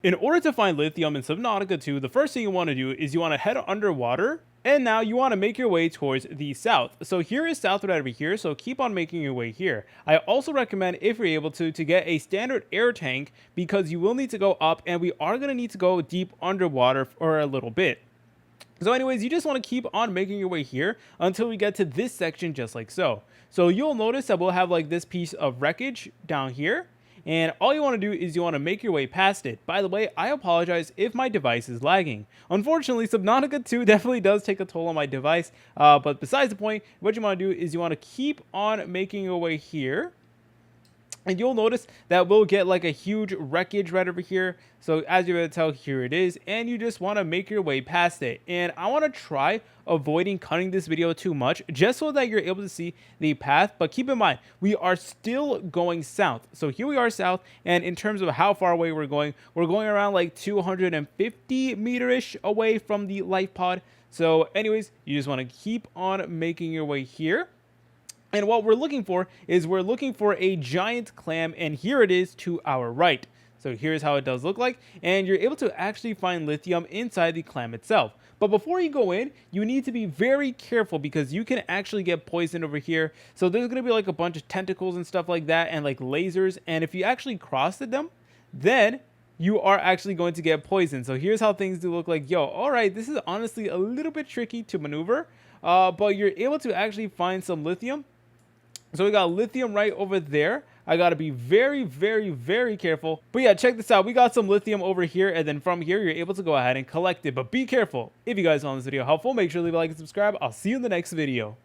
In order to find lithium in Subnautica 2, the first thing you want to do is you want to head underwater, and now you want to make your way towards the south. So here is south right over here, so keep on making your way here. I also recommend, if you're able to get a standard air tank, because you will need to go up, and we are going to need to go deep underwater for a little bit. So anyways, you just want to keep on making your way here until we get to this section just like so. So you'll notice that we'll have like this piece of wreckage down here. And all you want to do is you want to make your way past it. By the way, I apologize if my device is lagging. Unfortunately, Subnautica 2 definitely does take a toll on my device. But besides the point, what you want to do is you want to keep on making your way here. And you'll notice that we'll get like a huge wreckage right over here. So as you're able to tell, here it is. And you just want to make your way past it. And I want to try avoiding cutting this video too much, just so that you're able to see the path. But keep in mind, we are still going south. So here we are south. And in terms of how far away we're going around like 250 meter-ish away from the life pod. So anyways, you just want to keep on making your way here. And what we're looking for is we're looking for a giant clam, and here it is to our right. So here's how it does look like, and you're able to actually find lithium inside the clam itself. But before you go in, you need to be very careful because you can actually get poisoned over here. So there's going to be like a bunch of tentacles and stuff like that, and like lasers, and if you actually cross them, then you are actually going to get poisoned. So here's how things do look like. Yo, all right, this is honestly a little bit tricky to maneuver, but you're able to actually find some lithium. So we got lithium right over there. I got to be very, very, very careful. But yeah, check this out. We got some lithium over here. And then from here, you're able to go ahead and collect it. But be careful. If you guys found this video helpful, make sure to leave a like and subscribe. I'll see you in the next video.